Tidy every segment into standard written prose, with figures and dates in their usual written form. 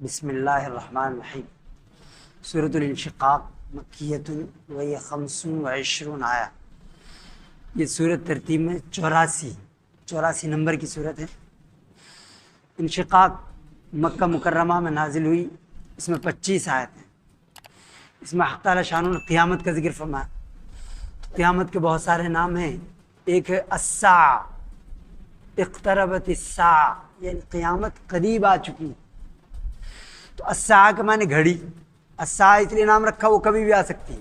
بسم اللہ الرحمن الرحیم۔ سورۃ الانشقاق مکیۃ وہی 25 آیا۔ یہ سورت ترتیب میں 84 نمبر کی سورت ہے۔ انشقاق مکہ مکرمہ میں نازل ہوئی، اس میں 25 آیت ہیں۔ اس میں حق تعالی شانہ نے قیامت کا ذکر فرمایا۔ تو قیامت کے بہت سارے نام ہیں۔ ایک ہے الساعہ، اقتربت الساعہ، یعنی قیامت قریب آ چکی۔ تو الساعہ کے معنی گھڑی، الساعہ اس لیے نام رکھا وہ کبھی بھی آ سکتی ہے۔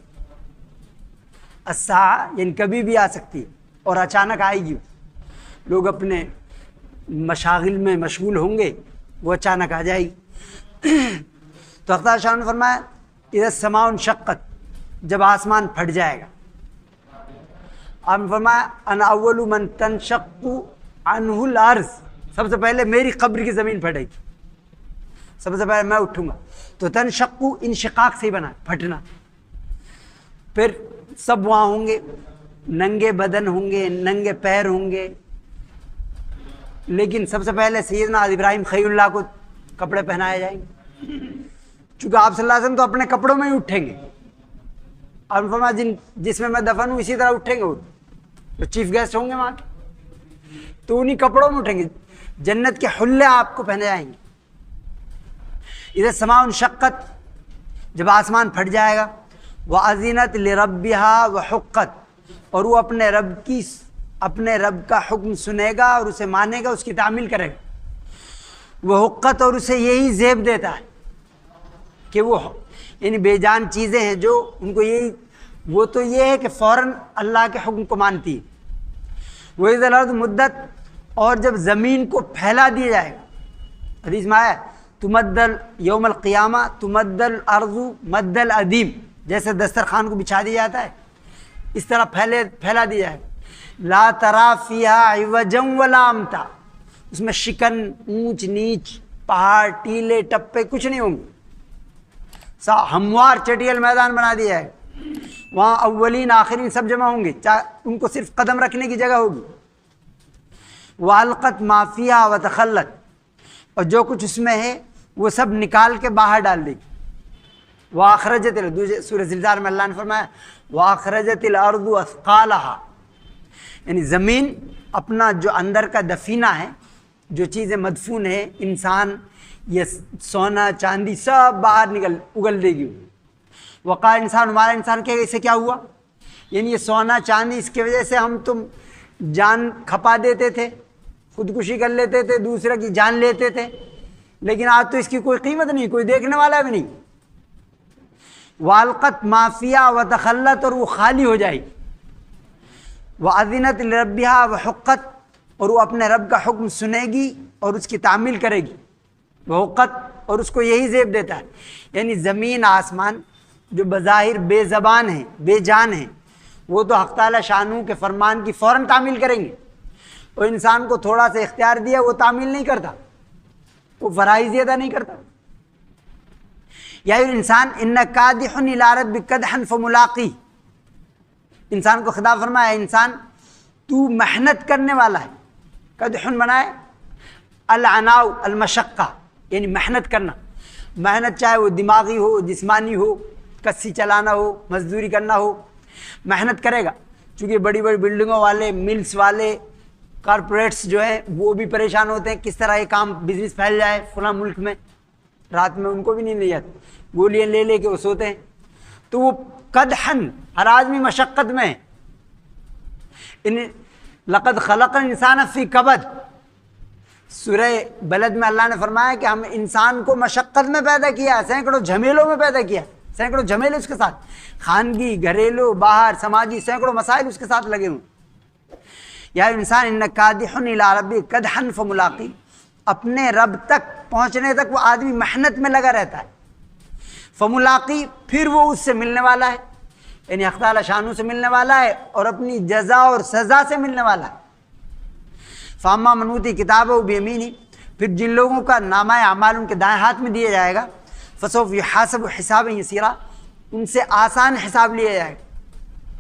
الساعہ یعنی کبھی بھی آ سکتی اور اچانک آئے گی۔ لوگ اپنے مشاغل میں مشغول ہوں گے، وہ اچانک آ جائے گی۔ تو حق تعالی شاہ نے فرمایا اذا السماء انشقت، جب آسمان پھٹ جائے گا۔ آپ نے فرمایا انا اول من تنشق عنہ الارض، سب سے پہلے میری قبر کی زمین پھٹے گی، سب سے پہلے میں اٹھوں گا۔ تو تنشق انشقاق سے ہی بنا، پھٹنا۔ پھر سب وہاں ہوں گے، ننگے بدن ہوں گے، ننگے پیر ہوں گے، لیکن سب سے پہلے سیدنا ابراہیم خلیل اللہ کو کپڑے پہنائے جائیں گے، چونکہ آپ صلی اللہ علیہ وسلم تو اپنے کپڑوں میں ہی اٹھیں گے۔ آپ نے فرمایا جس میں دفن ہوں اسی طرح اٹھیں گے، وہ چیف گیسٹ ہوں گے وہاں کے، تو انہی کپڑوں میں اٹھیں گے۔ جنت کے حلے آپ کو پہنے جائیں گے۔ اذا السماء انشقت، جب آسمان پھٹ جائے گا۔ وَأَذِنَتْ لِرَبِّهَا وَحُقَّتْ، اور وہ اپنے رب کا حکم سنے گا اور اسے مانے گا، اس کی تعمیل کرے گا۔ وہ حقت، اور اسے یہی زیب دیتا ہے کہ وہ یعنی بے جان چیزیں ہیں جو ان کو یہی، وہ تو یہ ہے کہ فوراً اللہ کے حکم کو مانتی ہے۔ وَإِذَا الْأَرْضُ مُدَّتْ، اور جب زمین کو پھیلا دیا جائے گا۔ حدیث میں آیا تمدل یوم القیامہ تمدل الارض مد العدیم، جیسے دسترخوان کو بچھا دیا جاتا ہے اس طرح پھیلا دیا جائے گا۔ لا ترا فیہا عوجا ولا امتا، اس میں شکن، اونچ نیچ، پہاڑ، ٹیلے ٹپے کچھ نہیں ہوں گے، ہموار چٹیل میدان بنا دیا ہے۔ وہاں اولین آخرین سب جمع ہوں گے، ان کو صرف قدم رکھنے کی جگہ ہوگی۔ وَأَلْقَتْ مَا فِيهَا وَتَخَلَّتْ، اور جو کچھ اس میں ہے وہ سب نکال کے باہر ڈال دے گی۔ وَأَخْرَجَتِ، دوسرے سورہ زلزال میں اللہ نے فرمایا وَأَخْرَجَتِ الْأَرْضُ أَثْقَالَهَا، یعنی زمین اپنا جو اندر کا دفینہ ہے، جو چیزیں مدفون ہے، انسان یہ سونا چاندی سب باہر اگل دے گی۔ وقال انسان، ہمارا انسان کہے گا اسے کیا ہوا، یعنی یہ سونا چاندی اس کی وجہ سے ہم تم جان کھپا دیتے تھے، خودکشی کر لیتے تھے، دوسرے کی جان لیتے تھے، لیکن آج تو اس کی کوئی قیمت نہیں، کوئی دیکھنے والا بھی نہیں۔ وَأَلْقَتْ مَا فِيهَا وَتَخَلَّتْ، اور وہ خالی ہو جائے گی۔ وَأَذِنَتْ لِرَبِّهَا وَحُقَّتْ، اور وہ اپنے رب کا حکم سنے گی اور اس کی تعمیل کرے گی۔ وحقت، اور اس کو یہی زیب دیتا ہے، یعنی زمین آسمان جو بظاہر بے زبان ہیں، بے جان ہیں، وہ تو حق تعالی شانہ کے فرمان کی فوراً تعمیل کریں گے۔ اور انسان کو تھوڑا سا اختیار دیا وہ تعمیل نہیں کرتا، وہ فرائض ادا نہیں کرتا۔ یا انسان انک کادح الی ربک کدحا فملاقیہ، انسان کو خطاب فرمایا انسان تو محنت کرنے والا ہے۔ کدح بنائے العناء المشقہ، یعنی محنت کرنا۔ محنت چاہے وہ دماغی ہو، جسمانی ہو، کسی چلانا ہو، مزدوری کرنا ہو، محنت کرے گا۔ چونکہ بڑی بڑی بلڈنگوں والے، ملز والے، کارپوریٹس جو ہیں وہ بھی پریشان ہوتے ہیں کس طرح یہ کام بزنس پھیل جائے فلاں ملک میں، رات میں ان کو بھی نیند نہیں آتی، گولیاں لے لے کے وہ سوتے ہیں۔ تو وہ قدحن، ہر آدمی مشقت میں ہے۔ لقد خلق الانسان فی کبد، سورہ بلد میں اللہ نے فرمایا کہ ہم انسان کو مشقت میں پیدا کیا، سینکڑوں جھمیلوں میں پیدا کیا، سینکڑوں جھمیلے اس کے ساتھ، خانگی، گھریلو، باہر، سماجی، سینکڑوں مسائل اس کے ساتھ لگے ہوئے۔ یا انسان انک کادح الی ربک کدحا فملاقیہ، اپنے رب تک پہنچنے تک وہ آدمی محنت میں لگا رہتا ہے۔ فملاقی، پھر وہ اس سے ملنے والا ہے، یعنی حق تعالی شانہ سے ملنے والا ہے اور اپنی جزا اور سزا سے ملنے والا ہے۔ فاما من اوتی کتابہ بیمینہ، پھر جن لوگوں کا نامہ اعمال ان کے دائیں ہاتھ میں دیا جائے گا، فسوف یحاسب حسابا یسیرا، ان سے آسان حساب لیا جائے گا۔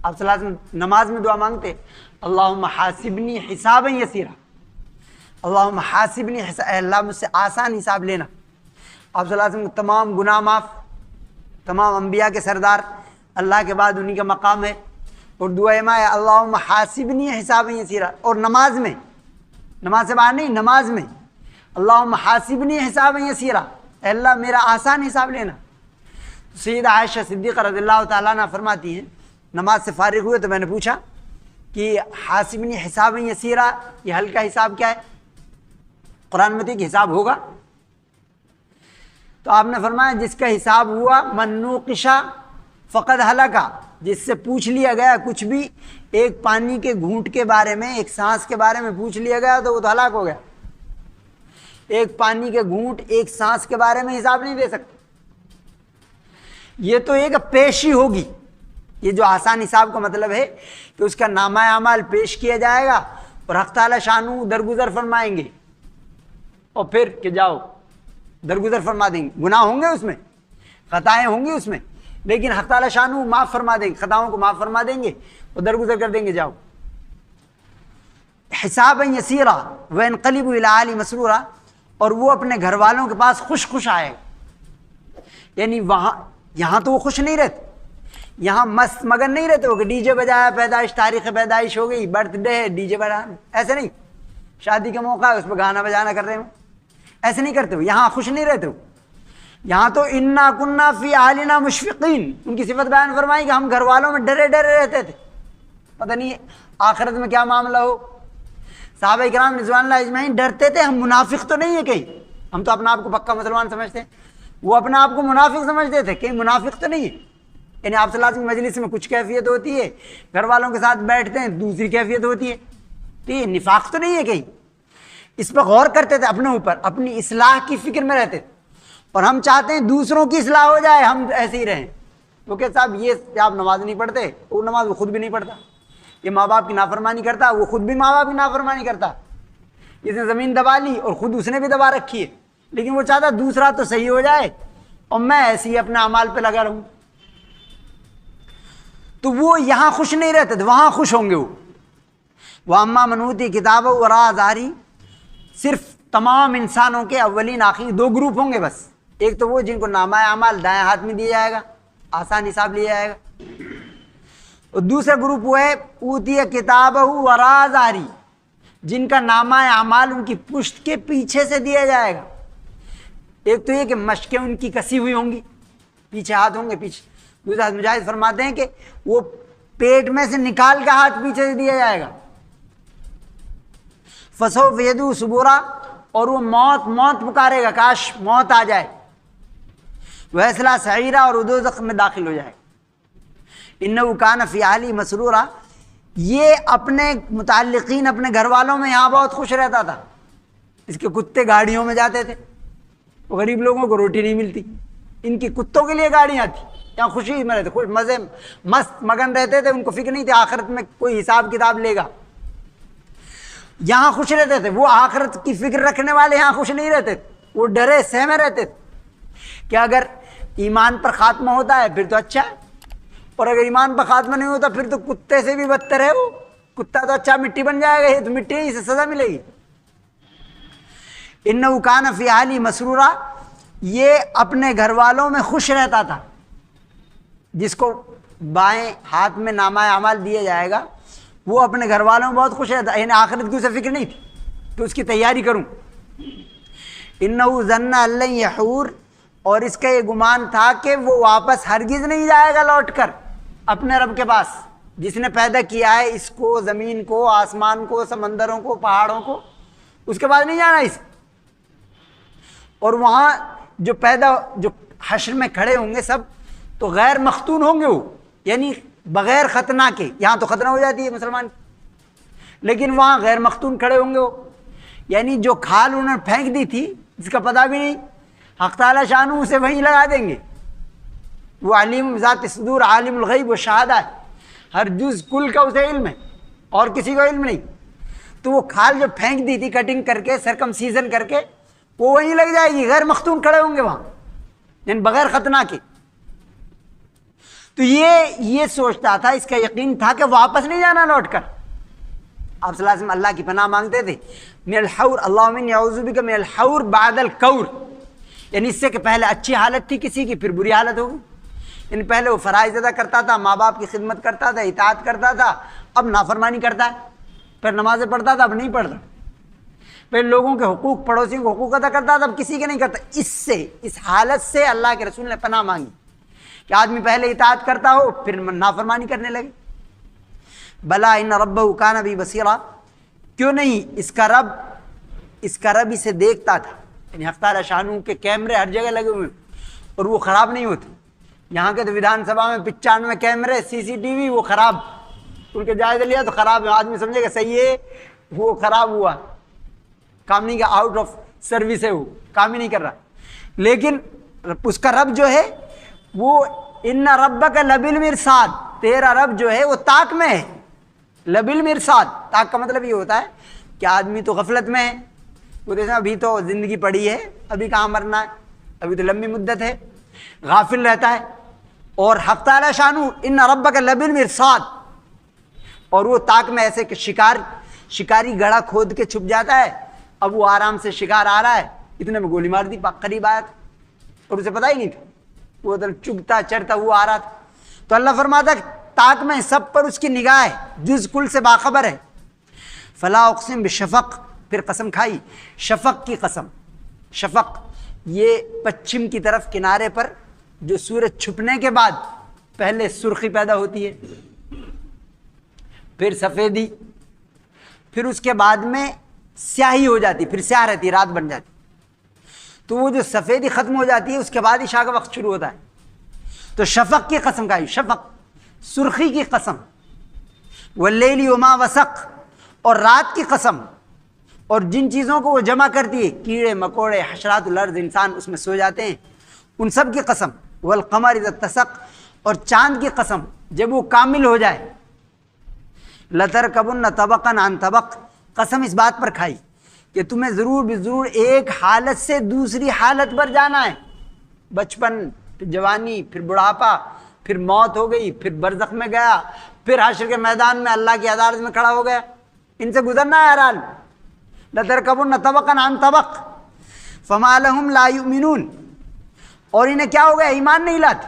آپ صلی اللہ علیہ وسلم نماز میں دعا مانگتے اللہم حاسبنی حسابا یسیرا، اللہم حاسبنی حسابا، اے اللہ مجھ سے آسان حساب لینا۔ آپ صلی اللہ علیہ وسلم تمام گناہ معاف، تمام انبیاء کے سردار، اللہ کے بعد انہی کا مقام ہے۔ اور دعا ماں ہے اللہم حاسبنی حسابا یسیرا، اور نماز میں، نماز سے باہر نہیں، نماز میں اللہم حاسبنی حسابا یسیرا، اے اللہ میرا آسان حساب لینا۔ سیدہ عائشہ صدیقہ رضی اللہ تعالیٰ عنہ فرماتی ہیں نماز سے فارغ ہوئے تو میں نے پوچھا کہ حاسبنی حسابا یسیرا، یہ ہلکا حساب کیا ہے؟ قرآن میں کہ حساب ہوگا، تو آپ نے فرمایا جس کا حساب ہوا من نوقشا فقد ہلکا، جس سے پوچھ لیا گیا کچھ بھی، ایک پانی کے گھونٹ کے بارے میں، ایک سانس کے بارے میں پوچھ لیا گیا تو وہ تو ہلاک ہو گیا۔ ایک پانی کے گھونٹ، ایک سانس کے بارے میں حساب نہیں دے سکتے۔ یہ تو ایک پیشی ہوگی، یہ جو آسان حساب کا مطلب ہے کہ اس کا نامہ اعمال پیش کیا جائے گا اور حق تعالی شانہ درگزر فرمائیں گے، اور پھر کہ جاؤ درگزر فرما دیں گے۔ گناہ ہوں گے اس میں، خطائیں ہوں گی اس میں، لیکن حق تعالی شانہ معاف فرما دیں گے، خطاؤں کو معاف فرما دیں گے اور درگزر کر دیں گے، جاؤ۔ حسابا یسیرا وینقلبوا الی اہلہ مسرورا، اور وہ اپنے گھر والوں کے پاس خوش خوش آئے گا۔ یعنی وہاں، یہاں تو وہ خوش نہیں رہتے، یہاں مست مگن نہیں رہتے ہو کہ ڈی جے بجایا، پیدائش، تاریخ پیدائش ہو گئی، برتھ ڈے ہے، ڈی جے بجانا، ایسے نہیں، شادی کا موقع ہے اس پہ گانا بجانا کر رہے ہو، ایسے نہیں کرتے ہو، یہاں خوش نہیں رہتے ہو۔ یہاں تو انا کننا فی اہلنا مشفقین، ان کی صفت بیان فرمائی کہ ہم گھر والوں میں ڈرے ڈرے رہتے تھے، پتہ نہیں آخرت میں کیا معاملہ ہو۔ صحابہ کرام رضوان اللہ اجمعین ڈرتے تھے، ہم منافق تو نہیں ہے کہیں، ہم تو اپنا آپ کو پکا مسلمان سمجھتے ہیں، وہ اپنا آپ کو منافق سمجھتے تھے، کہیں منافق تو نہیں ہے۔ یعنی آپ صلی اللہ علیہ وسلم کی مجلس میں کچھ کیفیت ہوتی ہے، گھر والوں کے ساتھ بیٹھتے ہیں دوسری کیفیت ہوتی ہے، تو یہ نفاق تو نہیں ہے کہیں۔ اس پہ غور کرتے تھے، اپنے اوپر اپنی اصلاح کی فکر میں رہتے تھے، اور ہم چاہتے ہیں دوسروں کی اصلاح ہو جائے، ہم ایسے ہی رہیں۔ وہ کہ صاحب یہ آپ نماز نہیں پڑھتے، وہ نماز وہ خود بھی نہیں پڑھتا، یہ ماں باپ کی نافرمانی کرتا، وہ خود بھی ماں باپ کی نافرمانی کرتا، اس نے زمین دبا لی اور خود اس نے بھی دبا رکھی ہے، لیکن وہ چاہتا دوسرا تو صحیح ہو جائے اور میں ایسے ہی اپنے اعمال پہ لگا رہوں۔ تو وہ یہاں خوش نہیں رہتے تھے، وہاں خوش ہوں گے وہ۔ وَأَمَّا مَنْ أُوتِیَ کِتَابَهُ وَرَاءَ ظَهْرِهِ، صرف تمام انسانوں کے اولین آخری دو گروپ ہوں گے بس، ایک تو وہ جن کو نامہ اعمال دائیں ہاتھ میں دیا جائے گا، آسان حساب لیا جائے گا، اور دوسرا گروپ وہ ہے اوتیہ کتابہ وراء ظہری، جن کا نامہ اعمال ان کی پشت کے پیچھے سے دیا جائے گا۔ ایک تو یہ کہ مشقیں ان کی کسی ہوئی ہوں گی، پیچھے ہاتھ ہوں گے پیچھے، دوسرا مجاہد فرماتے ہیں کہ وہ پیٹ میں سے نکال کے ہاتھ پیچھے سے دیا جائے گا۔ فسوف یدعو ثبورا، اور وہ موت موت پکارے گا، کاش موت آ جائے، ویصلی سعیرا، اور دوزخ میں داخل ہو جائے۔ انہ کان فی اہلہ مسرورا، یہ اپنے متعلقین، اپنے گھر والوں میں یہاں بہت خوش رہتا تھا۔ اس کے کتے گاڑیوں میں جاتے تھے، غریب لوگوں کو روٹی نہیں ملتی، ان کی کتوں کے لیے گاڑیاں تھیں، یہاں خوشی میں رہتے، خوش مزے مست مگن رہتے تھے، ان کو فکر نہیں تھی آخرت میں کوئی حساب کتاب لے گا، یہاں خوش رہتے تھے۔ وہ آخرت کی فکر رکھنے والے یہاں خوش نہیں رہتے تھے، وہ ڈرے سہمے رہتے تھے کہ اگر ایمان پر خاتمہ ہوتا ہے پھر تو اچھا ہے، اور اگر ایمان پر خاتمہ نہیں ہوتا پھر تو کتے سے بھی بدتر ہے، وہ کتا تو اچھا مٹی بن جائے گا، یہ تو مٹی ہی سے سزا ملے گی۔ انہ کان فی اہلہ مسرورا، یہ اپنے گھر والوں میں خوش رہتا تھا۔ جس کو بائیں ہاتھ میں نامہ اعمال دیا جائے گا وہ اپنے گھر والوں میں بہت خوش رہتا ہے، یعنی آخرت کی اسے فکر نہیں تھی کہ اس کی تیاری کروں۔ انہ ظن ان لن یحور، اور اس کا یہ گمان تھا کہ وہ واپس ہرگز نہیں جائے گا لوٹ کر اپنے رب کے پاس، جس نے پیدا کیا ہے اس کو، زمین کو، آسمان کو، سمندروں کو، پہاڑوں کو، اس کے بعد نہیں جانا اسے۔ اور وہاں جو حشر میں کھڑے ہوں گے سب تو غیر مختون ہوں گے، وہ یعنی بغیر ختنہ کے، یہاں تو ختنہ ہو جاتی ہے مسلمان، لیکن وہاں غیر مختون کھڑے ہوں گے وہ، یعنی جو کھال انہوں نے پھینک دی تھی جس کا پتہ بھی نہیں، حق تعالی شانہ اسے وہیں لگا دیں گے۔ وہ علیم ذات صدور، عالم الغیب و شہادہ ہے، ہر جز کل کا اسے علم ہے اور کسی کو علم نہیں۔ تو وہ کھال جو پھینک دی تھی کٹنگ کر کے، سرکم سیزن کر کے، وہ وہیں لگ جائے گی، غیر مختون کھڑے ہوں گے وہاں، یعنی بغیر ختنہ کے۔ تو یہ سوچتا تھا، اس کا یقین تھا کہ واپس نہیں جانا لوٹ کر۔ آپ صلی اللہ علیہ وسلم اللہ کی پناہ مانگتے تھے، من الحور، اللہم انی اعوذ بک من الحور بعد الکور، یعنی اس سے کہ پہلے اچھی حالت تھی کسی کی، پھر بری حالت ہوگی. یعنی پہلے وہ فرائض ادا کرتا تھا، ماں باپ کی خدمت کرتا تھا، اطاعت کرتا تھا، اب نافرمانی کرتا ہے. پھر نمازیں پڑھتا تھا، اب نہیں پڑھتا. پھر لوگوں کے حقوق، پڑوسیوں کے حقوق ادا کرتا تھا، اب کسی کے نہیں کرتا. اس حالت سے اللہ کے رسول نے پناہ مانگی کہ آدمی پہلے اطاعت کرتا ہو پھر نافرمانی کرنے لگے. بلا ان ربہ کان بہ بصیرا، کیوں نہیں اس کا رب اسے دیکھتا تھا. یعنی حق تعالیٰ شانہ کے کیمرے ہر جگہ لگے ہوئے اور وہ خراب نہیں ہوتے. یہاں کے تو ودھان سبھا میں 95 کیمرے CCTV، وہ خراب، ان کے جائزہ لیا تو خراب ہے. آدمی سمجھے گا صحیح ہے، وہ خراب ہوا، کام نہیں کیا، آؤٹ آف سروس ہے، وہ کام ہی نہیں کر رہا. لیکن اس کا رب جو ہے وہ ان ربک لبالمرصاد، تیرا رب جو ہے وہ طاق میں ہے. لبالمرصاد، طاق کا مطلب یہ ہوتا ہے کہ آدمی تو غفلت میں ہے، وہ دیکھنا ابھی تو زندگی پڑی ہے، ابھی کہاں مرنا ہے، ابھی تو لمبی مدت ہے، غافل رہتا ہے. اور حق تعالیٰ شانہ ان ربک لبالمرصاد، اور وہ طاق میں ایسے کہ شکاری گڑھا کھود کے چھپ جاتا ہے. اب وہ آرام سے شکار آ رہا ہے، اتنے میں گولی مار دی، قریب آیا تھا اور اسے پتہ ہی نہیں تھا، وہ ادھر چگتا چرتا وہ آ رہا تھا. تو اللہ فرماتا ہے طاق میں سب پر اس کی نگاہ ہے، جز کل سے باخبر ہے. فلا اقسم بالشفق، پھر قسم کھائی شفق کی قسم. شفق یہ پچھم کی طرف کنارے پر جو سورج چھپنے کے بعد پہلے سرخی پیدا ہوتی ہے، پھر سفیدی، پھر اس کے بعد میں سیاہی ہو جاتی، پھر سیاہ رہتی، رات بن جاتی. تو وہ جو سفیدی ختم ہو جاتی ہے اس کے بعد عشاء کا وقت شروع ہوتا ہے. تو شفق کی قسم کھائی، شفق سرخی کی قسم. واللیل وما وسق، اور رات کی قسم، اور جن چیزوں کو وہ جمع کرتی ہے، کیڑے مکوڑے حشرات الارض، انسان اس میں سو جاتے ہیں، ان سب کی قسم. والقمر اذا اتسق، اور چاند کی قسم جب وہ کامل ہو جائے. لترکبن طبقا عن طبق، قسم اس بات پر کھائی کہ تمہیں ضرور بضرور ایک حالت سے دوسری حالت پر جانا ہے. بچپن، پھر جوانی، پھر بڑھاپا، پھر موت ہو گئی، پھر برزخ میں گیا، پھر حشر کے میدان میں اللہ کی عدالت میں کھڑا ہو گیا. ان سے گزرنا ہے ہر حال. لترکبن طبقا عن طبق فما لهم لا یؤمنون، اور انہیں کیا ہو گیا، ایمان نہیں لاتے.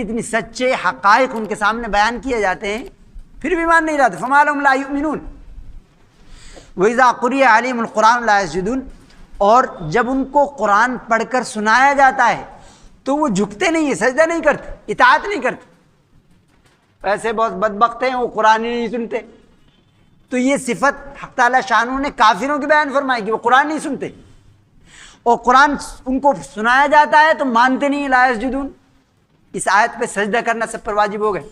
اتنی سچے حقائق ان کے سامنے بیان کیے جاتے ہیں پھر بھی ایمان نہیں لاتے. فما لهم لا یؤمنون. وَإِذَا قُرِئَ عَلَيْهِمُ الْقُرْآنُ لَا يَسْجُدُونَ، اور جب ان کو قرآن پڑھ کر سنایا جاتا ہے تو وہ جھکتے نہیں ہیں، سجدہ نہیں کرتے، اطاعت نہیں کرتے. ایسے بہت بدبخت ہیں وہ قرآن ہی نہیں سنتے. تو یہ صفت حق تعالیٰ شانہ نے کافروں کی بیان فرمائی کہ وہ قرآن نہیں سنتے، اور قرآن ان کو سنایا جاتا ہے تو مانتے نہیں. لا یسجدون، اس آیت پہ سجدہ کرنا سب پر واجب ہو گئے.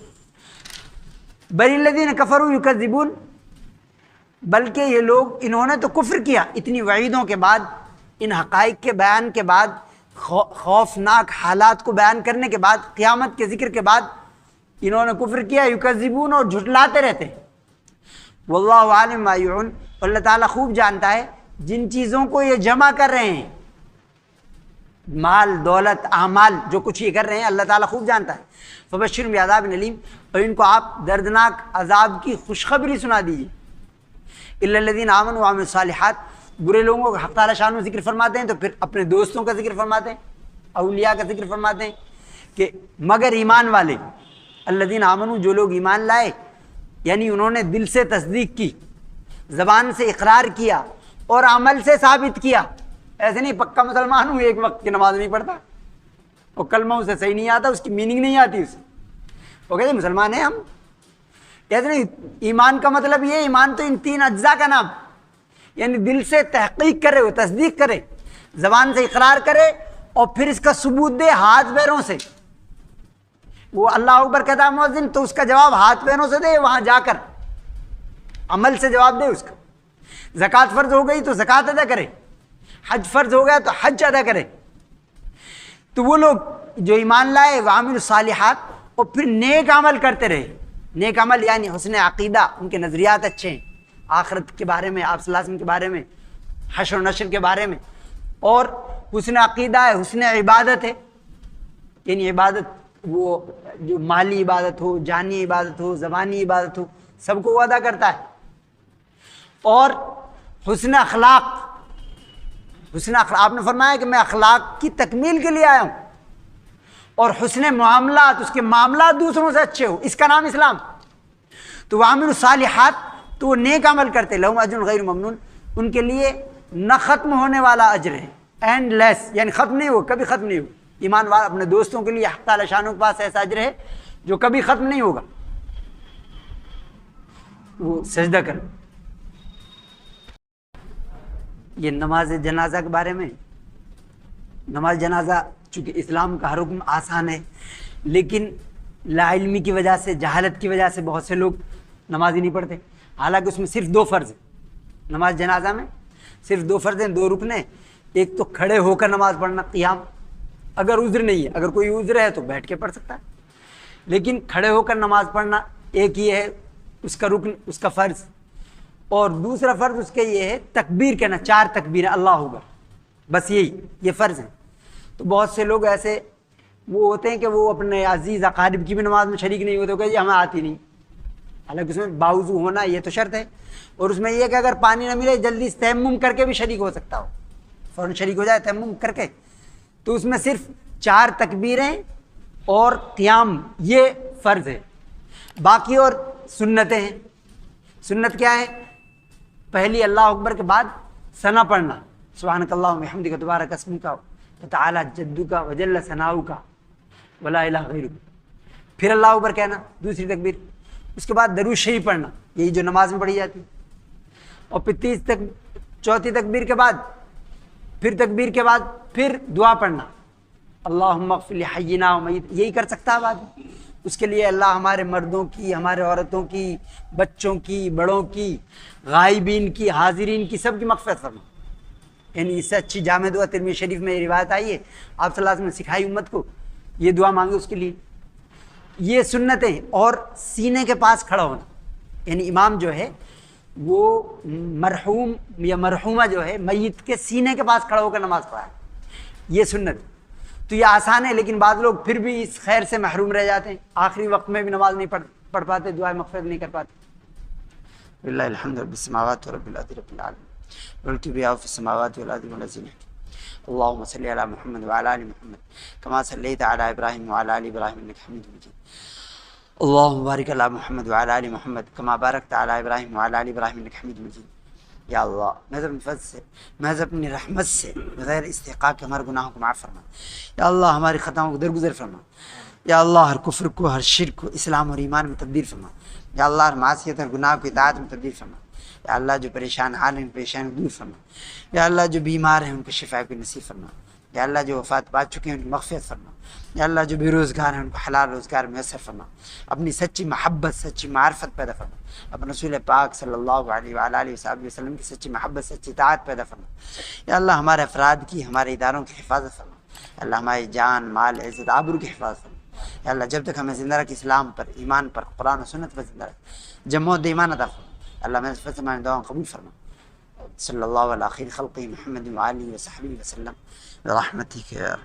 بل الذین کفروا یکذبون، بلکہ یہ لوگ، انہوں نے تو کفر کیا. اتنی وعیدوں کے بعد، ان حقائق کے بیان کے بعد، خوفناک حالات کو بیان کرنے کے بعد، قیامت کے ذکر کے بعد انہوں نے کفر کیا. یکذبون، اور جھٹلاتے رہتے ہیں. واللہ عالم ما یعون، اللہ تعالیٰ خوب جانتا ہے جن چیزوں کو یہ جمع کر رہے ہیں، مال دولت اعمال جو کچھ یہ کر رہے ہیں، اللہ تعالیٰ خوب جانتا ہے. فبشرهم بعذاب علیم، اور ان کو آپ دردناک عذاب کی خوشخبری سنا دیجیے. الا الذین آمنوا وعملوا الصالحات، برے لوگوں کا حق تعالیٰ شانہ ذکر فرماتے ہیں تو پھر اپنے دوستوں کا ذکر فرماتے ہیں، اولیاء کا ذکر فرماتے ہیں کہ مگر ایمان والے. الذین آمنوا، جو لوگ ایمان لائے، یعنی انہوں نے دل سے تصدیق کی، زبان سے اقرار کیا اور عمل سے ثابت کیا. ایسے نہیں پکا مسلمان ہوں ایک وقت کی نماز نہیں پڑھتا، وہ کلمہ اسے صحیح نہیں آتا، اس کی میننگ نہیں آتی اسے، وہ کہتے ہیں مسلمان ہیں ہم. ایسے نہیں، ایمان کا مطلب یہ، ایمان تو ان 3 اجزاء کا نام، یعنی دل سے تحقیق کرے، وہ تصدیق کرے، زبان سے اقرار کرے اور پھر اس کا ثبوت دے ہاتھ پیروں سے. وہ اللہ اکبر کہتا ہے مؤذن تو اس کا جواب ہاتھ پیروں سے دے، وہاں جا کر عمل سے جواب دے اس کا. زکوٰۃ فرض ہو گئی تو زکوٰۃ ادا کرے، حج فرض ہو گیا تو حج ادا کرے. تو وہ لوگ جو ایمان لائے وعملوا الصالحات، اور پھر نیک عمل کرتے رہے. نیک عمل یعنی حسن عقیدہ، ان کے نظریات اچھے ہیں آخرت کے بارے میں، آپ صلی اللہ علیہ وسلم کے بارے میں، حشر و نشر کے بارے میں. اور حسن عقیدہ ہے، حسن عبادت ہے، یعنی عبادت وہ جو مالی عبادت ہو، جانی عبادت ہو، زبانی عبادت ہو، سب کو وہ ادا کرتا ہے. اور حسن اخلاق، حسن آپ نے فرمایا کہ میں اخلاق کی تکمیل کے لیے آیا ہوں، اور حسن معاملات، اس کے معاملات دوسروں سے اچھے ہو، اس کا نام اسلام۔ تو وعاملوا الصالحات، تو وہ نیک عمل کرتے، لہم اجر غیر ممنون، ان کے لیے نہ ختم ہونے والا اجر ہے، اینڈ لیس، یعنی ختم نہیں ہو، کبھی ختم نہیں ہو۔ ایمان والے اپنے دوستوں کے لیے حق تعالی شانوں کے پاس ایسا اجر ہے جو کبھی ختم نہیں ہوگا۔ وہ سجدہ کر، یہ نماز جنازہ کے بارے میں، نماز جنازہ چونکہ اسلام کا ہر حکم آسان ہے، لیکن لا علمی کی وجہ سے، جہالت کی وجہ سے بہت سے لوگ نماز ہی نہیں پڑھتے، حالانکہ اس میں صرف 2 فرض ہیں۔ نماز جنازہ میں صرف 2 فرض ہیں، 2 رکن ہیں۔ ایک تو کھڑے ہو کر نماز پڑھنا، قیام، اگر عذر نہیں ہے، اگر کوئی عذر ہے تو بیٹھ کے پڑھ سکتا ہے، لیکن کھڑے ہو کر نماز پڑھنا ایک ہی ہے اس کا رکن، اس کا فرض۔ اور دوسرا فرض اس کے یہ ہے تکبیر کہنا، 4 تکبیر اللہ اکبر، بس یہی، یہ فرض ہیں۔ تو بہت سے لوگ ایسے وہ ہوتے ہیں کہ وہ اپنے عزیز اقارب کی بھی نماز میں شریک نہیں ہوتے، کہ ہمیں آتی نہیں، حالانکہ اس میں باوضو ہونا یہ تو شرط ہے، اور اس میں یہ کہ اگر پانی نہ ملے جلدی تیمم کر کے بھی شریک ہو سکتا ہو، فوراً شریک ہو جائے تیمم کر کے۔ تو اس میں صرف 4 تکبیریں اور قیام، یہ فرض ہے، باقی اور سنتیں ہیں۔ سنت کیا ہے؟ پہلی اللہ اکبر کے بعد ثنا پڑھنا، سبحانک اللہم وبحمدک تبارک اسمک وتعالی جدک وجل ثناؤک ولا الہ غیرک، پھر اللہ اکبر کہنا، دوسری تکبیر، اس کے بعد درود شریف پڑھنا، یہی جو نماز میں پڑھی جاتی ہے، اور پھر چوتھی تکبیر کے بعد، پھر تکبیر کے بعد پھر دعا پڑھنا، اللہم اغفر لحینا ومیت، یہی کر سکتا ہے آدمی۔ اس کے لیے اللہ ہمارے مردوں کی، ہمارے عورتوں کی، بچوں کی، بڑوں کی، غائبین کی، حاضرین کی، سب کی مغفرت فرما۔ یعنی اس سے اچھی جامع دعا ترمذی شریف میں یہ روایت آئی ہے، آپ صلی اللہ علیہ وسلم نے سکھائی امت کو، یہ دعا مانگے اس کے لیے۔ یہ سنتیں، اور سینے کے پاس کھڑا ہونا، یعنی امام جو ہے وہ مرحوم یا مرحومہ جو ہے میت کے سینے کے پاس کھڑا ہو کر نماز پڑھائے، یہ سنت۔ تو یہ آسان ہے، لیکن بعض لوگ پھر بھی اس خیر سے محروم رہ جاتے ہیں، آخری وقت میں بھی نماز نہیں پڑھ پاتے، دعائے مغفرت نہیں کر پاتے۔ للہ الحمد رب السماوات ورب الارض رب العالمین والکبریاء بیہا فی السماوات والارض والذین اللهم صل علی محمد وعلی آل محمد کما صلیت علی ابراہیم وعلی آل ابراہیم انک حمید مجید اللهم بارک علی محمد وعلی آل محمد کما بارکت علی ابراہیم وعلی آل ابراہیم انک حمید مجید۔ یا اللہ، محض اپنے فضل سے، محض اپنی رحمت سے، بغیر استحقاق کے ہمارے گناہوں کو معاف فرما۔ یا اللہ ہماری خطاؤں کو درگزر فرما۔ یا اللہ ہر کفر کو، ہر شرک کو اسلام اور ایمان میں تبدیل فرما۔ یا اللہ ہر معصیت اور گناہ کو اطاعت میں تبدیل فرما۔ یا اللہ جو پریشان حال ہیں پریشان دور فرما۔ یا اللہ جو بیمار ہیں ان کو شفا کو نصیب فرما۔ یا اللہ جو وفات پا چکے ہیں ان کی مغفرت فرما۔ یا اللہ جو بے روزگار ہیں ان کو حلال روزگار میسر فرما۔ اپنی سچی محبت، سچی معرفت پیدا فرما۔ اپنے رسول پاک صلی اللہ علیہ وآلہ وسلم کی سچی محبت، سچی اطاعت پیدا فرما۔ یا اللہ ہمارے افراد کی، ہمارے اداروں کی حفاظت فرما۔ یا اللہ ہماری جان، مال، عزت، آبرو کی حفاظت فرما۔ یا اللہ جب تک ہمیں زندہ رکھ، اسلام پر، ایمان پر، قرآن و سنت پر زندہ رکھ، جمع ایمان عطا فرما۔ اللہ میں فضل سے ہماری دعاؤں قبول فرما۔ صلی اللہ علیہ خیر خلقہ محمد وآلہ وصحبہ وسلم برحمتک یا